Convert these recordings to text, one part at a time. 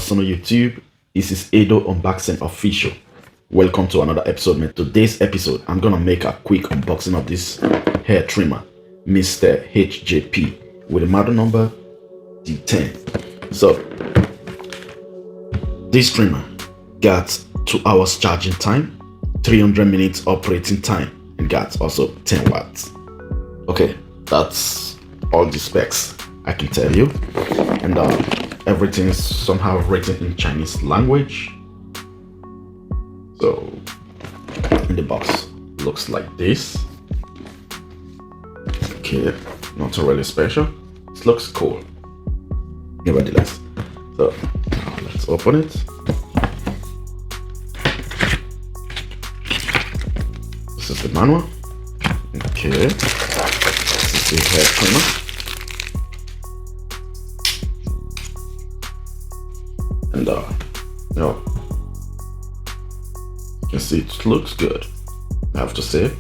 Sono YouTube. This is Edo Unboxing Official. Welcome to another episode, man. Today's episode, I'm gonna make a quick unboxing of this hair trimmer, Mr. HJP, with a model number D10. So, this trimmer got 2 hours charging time, 300 minutes operating time, and got also 10 watts. Okay, that's all the specs I can tell you, and everything is somehow written in Chinese language. So in the box looks like this. Okay, not really special. It looks cool nevertheless. So now let's open it. This is the manual. Okay, this is the hair trimmer. And you know, you can see it looks good, I have to say.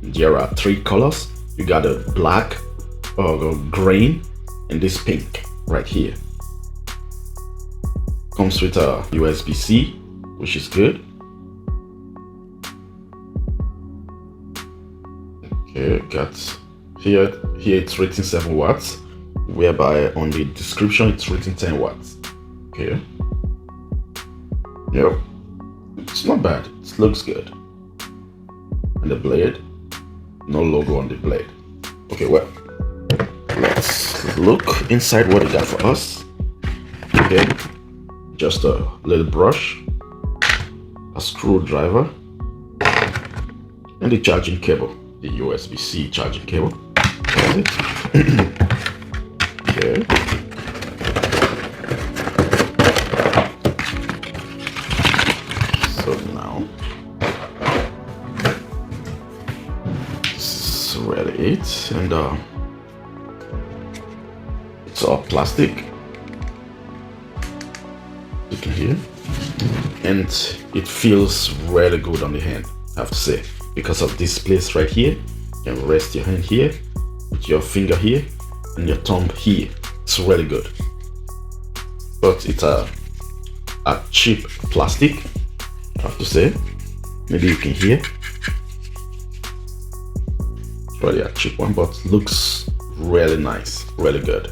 There are 3 colors. You got a black, green, and this pink right here. Comes with a USB-C, which is good. Okay, got here it's written 7 watts, whereby on the description it's written 10 watts. Okay. Yep. It's not bad. It looks good. And the blade, no logo on the blade. Okay, well, let's look inside what it got for us. Okay, just a little brush, a screwdriver, and the charging cable, the USB-C charging cable. That's it. Okay. So now, this is really it, and it's all plastic, you can hear, and it feels really good on the hand, I have to say, because of this place right here. You can rest your hand here, with your finger here, and your thumb here. It's really good, but it's a cheap plastic, I have to say. Maybe you can hear. It's really a cheap one, but looks really nice, really good.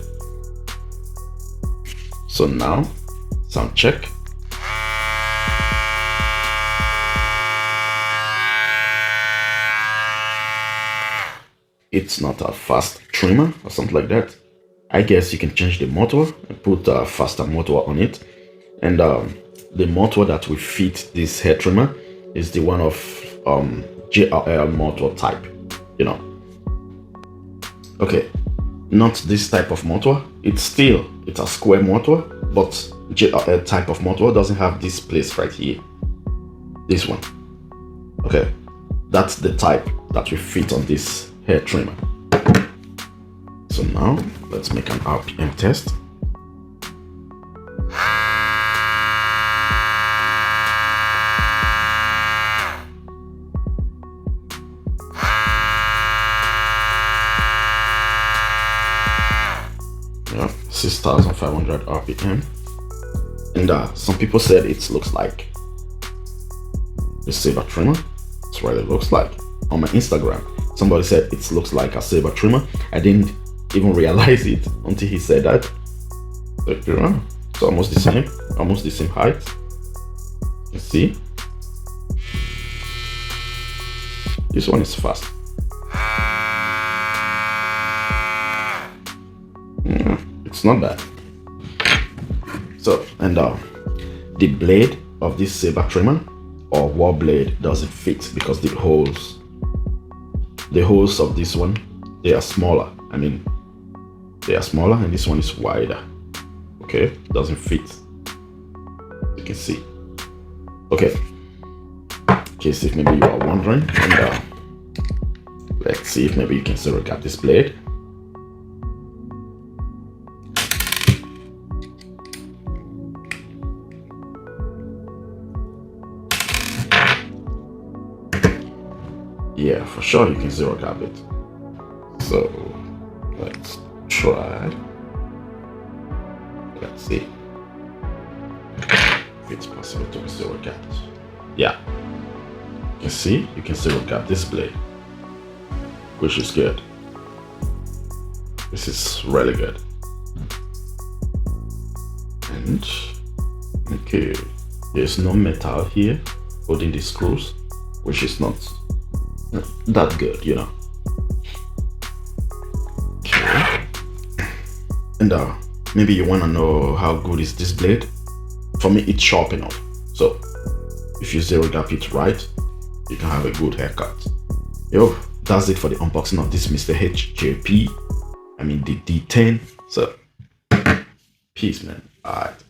So now, sound check. It's not a fast trimmer or something like that. I guess you can change the motor and put a faster motor on it. And the motor that will fit this hair trimmer is the one of JRL motor type, you know. Okay, not this type of motor. It's a square motor, but JRL type of motor doesn't have this place right here. This one. Okay, that's the type that will fit on this hair trimmer. So now let's make an RPM test. Yeah, 6,500 RPM. And some people said it looks like a saber trimmer. That's what it looks like. On my Instagram, somebody said it looks like a saber trimmer. I didn't even realize it until he said that. But, you know, it's almost the same height. You see, this one is fast. Yeah, it's not bad. So, and the blade of this saber trimmer or war blade doesn't fit because the holes of this one, they are smaller. I mean, they are smaller, and this one is wider. Okay, doesn't fit. You can see. Okay, in case if maybe you are wondering, and let's see if maybe you can still get this blade. Yeah, for sure you can zero cap it. So let's try. Let's see. it's possible to be zero gapped. Yeah, you can zero gap this blade, which is good. This is really good. And okay, there's no metal here holding the screws, which is not that good, you know. Okay. And maybe you want to know how good is this blade. For me, it's sharp enough, so if you zero gap it right, you can have a good haircut. Yo, that's it for the unboxing of this Mr. HJP, I mean the D10. So peace, man. All right.